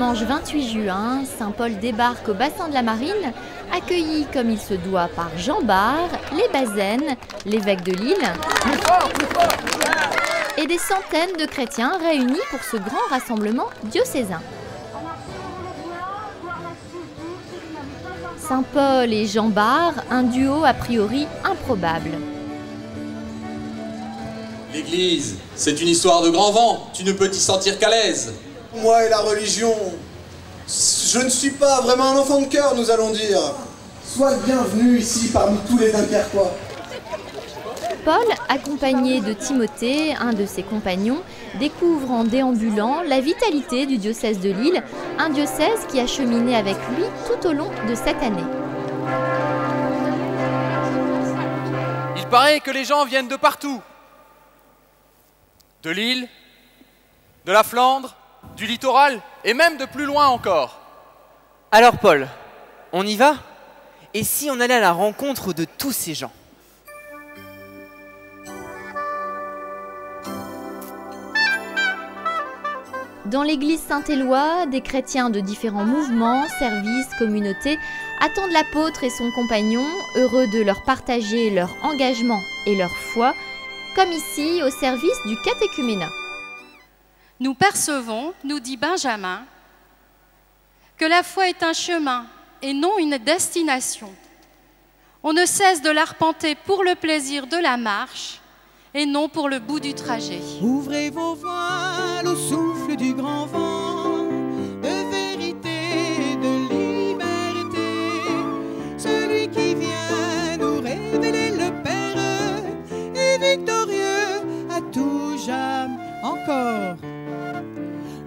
dimanche 28 juin, Saint Paul débarque au bassin de la Marine, accueilli comme il se doit par Jean Bart, les Bazaines, l'évêque de Lille, et des centaines de chrétiens réunis pour ce grand rassemblement diocésain. Saint Paul et Jean Bart, un duo a priori improbable. L'Église, c'est une histoire de grand vent, tu ne peux t'y sentir qu'à l'aise. Moi et la religion, je ne suis pas vraiment un enfant de cœur, nous allons dire. Sois le bienvenu ici parmi tous les Dunkerquois. Paul, accompagné de Timothée, un de ses compagnons, découvre en déambulant la vitalité du diocèse de Lille, un diocèse qui a cheminé avec lui tout au long de cette année. Il paraît que les gens viennent de partout. De Lille, de la Flandre, du littoral et même de plus loin encore. Alors Paul, on y va? Et si on allait à la rencontre de tous ces gens? Dans l'église Saint-Éloi, des chrétiens de différents mouvements, services, communautés attendent l'apôtre et son compagnon, heureux de leur partager leur engagement et leur foi, comme ici au service du catéchuménat. Nous percevons, nous dit Benjamin, que la foi est un chemin et non une destination. On ne cesse de l'arpenter pour le plaisir de la marche et non pour le bout du trajet. Ouvrez vos voiles au souffle du grand vent, de vérité, de liberté. Celui qui vient nous révéler le Père est victorieux à tout jamais encore.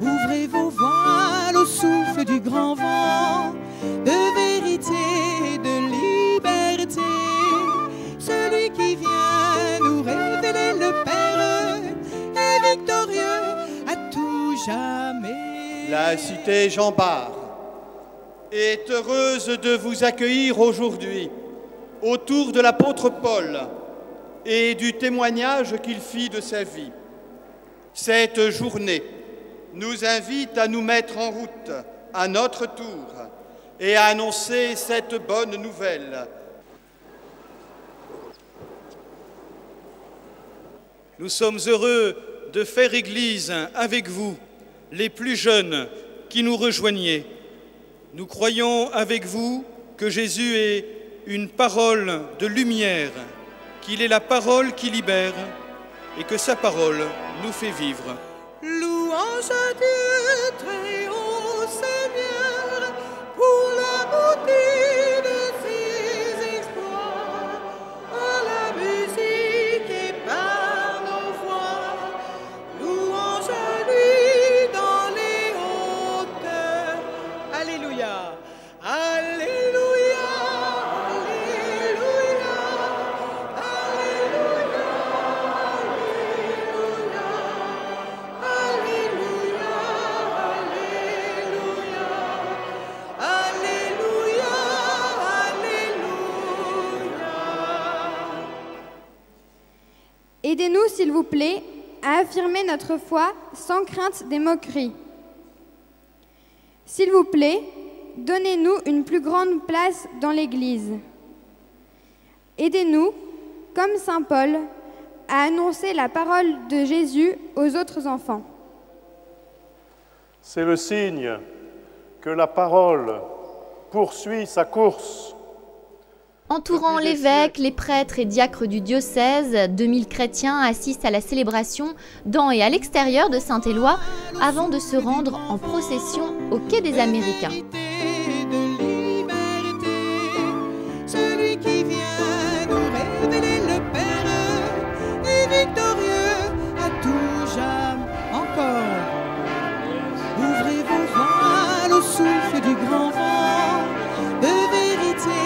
Ouvrez vos voiles au souffle du grand vent, de vérité, de liberté. Celui qui vient nous révéler le Père est victorieux à tout jamais. La cité Jean Bart est heureuse de vous accueillir aujourd'hui autour de l'apôtre Paul et du témoignage qu'il fit de sa vie. Cette journée nous invite à nous mettre en route à notre tour et à annoncer cette bonne nouvelle. Nous sommes heureux de faire Église avec vous, les plus jeunes qui nous rejoignez. Nous croyons avec vous que Jésus est une parole de lumière, qu'il est la parole qui libère et que sa parole nous fait vivre. Louange à Dieu, très haut Seigneur, pour la beauté de ses exploits, à la musique et par nos voix. Louange à lui dans les hauteurs. Alléluia, alléluia, alléluia, alléluia, alléluia, alléluia, alléluia, alléluia. Aidez-nous, s'il vous plaît, à affirmer notre foi sans crainte des moqueries. S'il vous plaît, donnez-nous une plus grande place dans l'Église. Aidez-nous, comme Saint Paul, à annoncer la parole de Jésus aux autres enfants. C'est le signe que la parole poursuit sa course. Entourant l'évêque, les prêtres et diacres du diocèse, 2000 chrétiens assistent à la célébration dans et à l'extérieur de Saint-Éloi avant de se rendre en procession au quai des Américains. De liberté, celui qui vient nous révéler le Père est victorieux à tout jamais encore. Ouvrez vos voiles au souffle du grand vent, de vérité,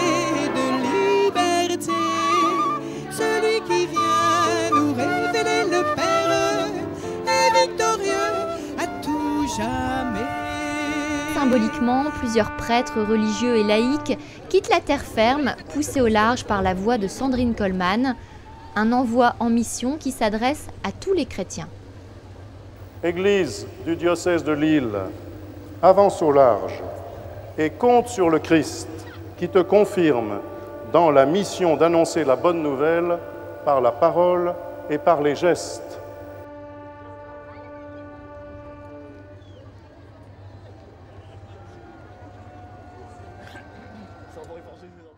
de liberté. Celui qui vient nous révéler le Père est victorieux à tout jamais. Symboliquement, plusieurs prêtres religieux et laïcs quittent la terre ferme, poussés au large par la voix de Sandrine Coleman, un envoi en mission qui s'adresse à tous les chrétiens. Église du diocèse de Lille, avance au large et compte sur le Christ qui te confirme dans la mission d'annoncer la bonne nouvelle par la parole et par les gestes. Ça va renforcer.